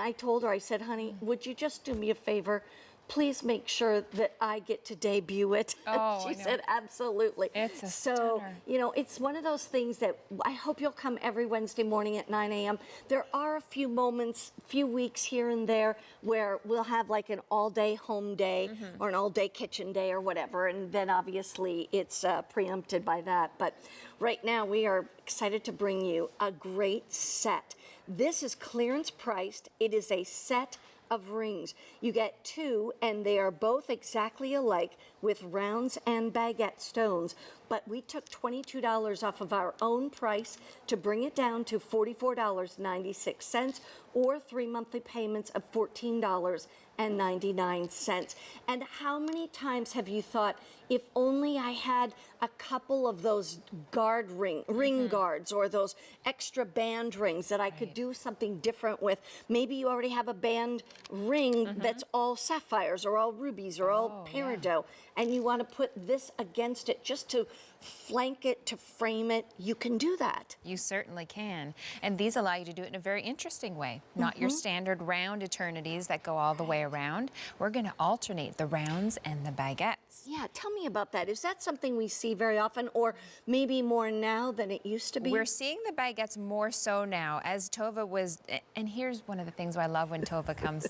I told her, I said, honey, would you just do me a favor? Please make sure that I get to debut it. Oh, she said, absolutely. It's a so, stunner. you know, it's one of those things that I hope you'll come every Wednesday morning at 9 a.m. There are a few moments, few weeks here and there where we'll have like an all-day home day or an all-day kitchen day or whatever, and then obviously it's preempted by that. But right now we are excited to bring you a great set. This is clearance priced. It is a set of rings. You get two, and they are both exactly alike with rounds and baguette stones. But we took $22 off of our own price to bring it down to $44.96, or 3 monthly payments of $14.99. And how many times have you thought, if only I had a couple of those ring guards, or those extra band rings that I could do something different with? Maybe you already have a band ring that's all sapphires or all rubies or all peridot, and you want to put this against it just to flank it, to frame it. You can do that. You certainly can. And these allow you to do it in a very interesting way. Not your standard round eternities that go all the way around. We're going to alternate the rounds and the baguettes. Yeah, tell me about that. Is that something we see very often, or maybe more now than it used to be? We're seeing the baguettes more so now, as Tova was, and here's one of the things I love when Tova comes.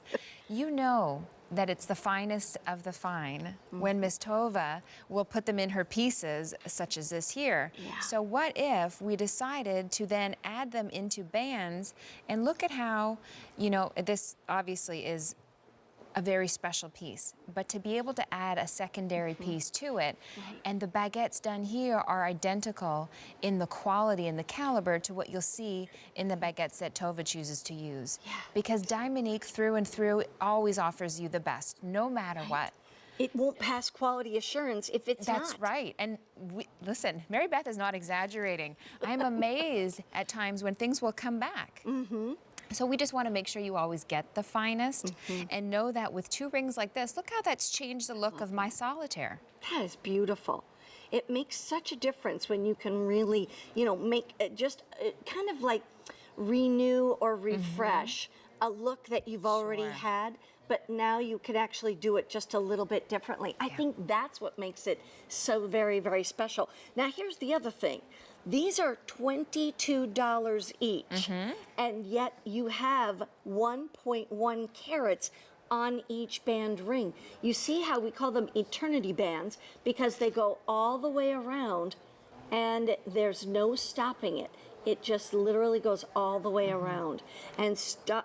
You know that it's the finest of the fine when Miss Tova will put them in her pieces, such as this here. Yeah. So what if we decided to then add them into bands, and look at how, you know, this obviously is a very special piece, but to be able to add a secondary piece to it, and the baguettes done here are identical in the quality and the caliber to what you'll see in the baguettes that Tova chooses to use. Yeah. Because Diamonique through and through always offers you the best, no matter what. It won't pass quality assurance if it's not. That's right. And listen, Mary Beth is not exaggerating. I'm amazed at times when things will come back. So we just want to make sure you always get the finest, and know that with two rings like this, look how that's changed the look of my solitaire. That is beautiful. It makes such a difference when you can really, you know, make it just kind of like renew or refresh a look that you've already had, but now you could actually do it just a little bit differently. I think that's what makes it so very, very special. Now, here's the other thing. These are $22 each, and yet you have 1.1 carats on each band ring. You see how we call them eternity bands, because they go all the way around and there's no stopping it. It just literally goes all the way around, and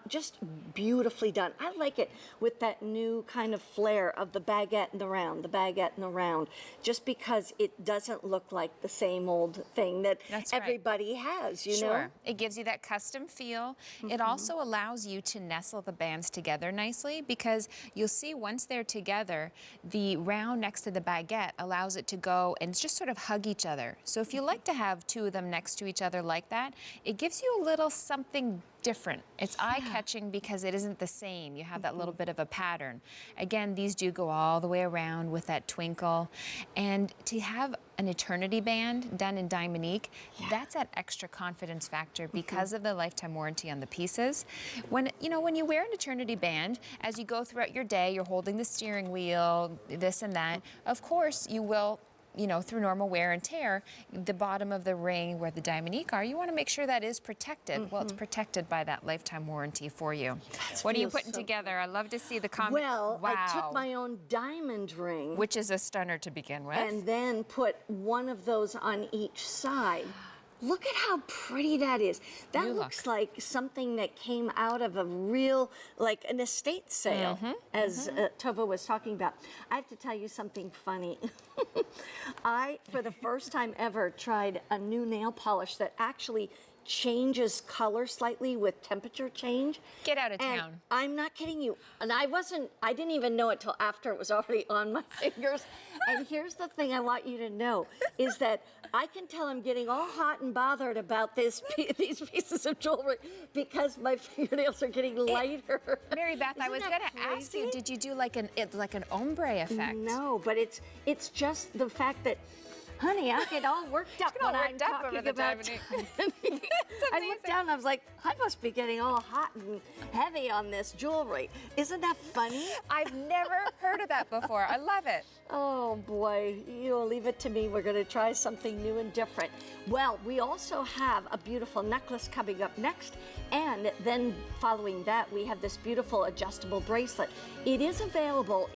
just beautifully done. I like it with that new kind of flair of the baguette and the round, the baguette and the round, just because it doesn't look like the same old thing that everybody has, you know? It gives you that custom feel. It also allows you to nestle the bands together nicely, because you'll see once they're together, the round next to the baguette allows it to go and just sort of hug each other. So if you like to have two of them next to each other like that, it gives you a little something different. It's eye-catching because it isn't the same. You have that little bit of a pattern. Again, these do go all the way around with that twinkle. And to have an eternity band done in Diamonique, that's that extra confidence factor because of the lifetime warranty on the pieces. When you wear an eternity band, as you go throughout your day, you're holding the steering wheel, this and that. Of course, you will, you know, through normal wear and tear, the bottom of the ring where the Diamonique are, you want to make sure that is protected. Well, it's protected by that lifetime warranty for you. What are you putting together? I love to see the comment. Well, I took my own diamond ring, which is a stunner to begin with, and then put one of those on each side. Look at how pretty that is. That looks like something that came out of a real, like an estate sale, as Tova was talking about. I have to tell you something funny. I, for the first time ever, tried a new nail polish that actually changes color slightly with temperature change. Get out of town. And I'm not kidding you. And I didn't even know it till after it was already on my fingers. And here's the thing I want you to know, is that I can tell I'm getting all hot and bothered about these pieces of jewelry because my fingernails are getting lighter. Mary Beth, I was going to ask you, did you do like an ombre effect? No, but it's just the fact that honey, I get all worked up when I'm worked up over talking the about Diamonique. I looked down and I was like, I must be getting all hot and heavy on this jewelry. Isn't that funny? I've never heard of that before. I love it. Oh boy, you'll leave it to me. We're going to try something new and different. Well, we also have a beautiful necklace coming up next, and then following that, we have this beautiful adjustable bracelet. It is available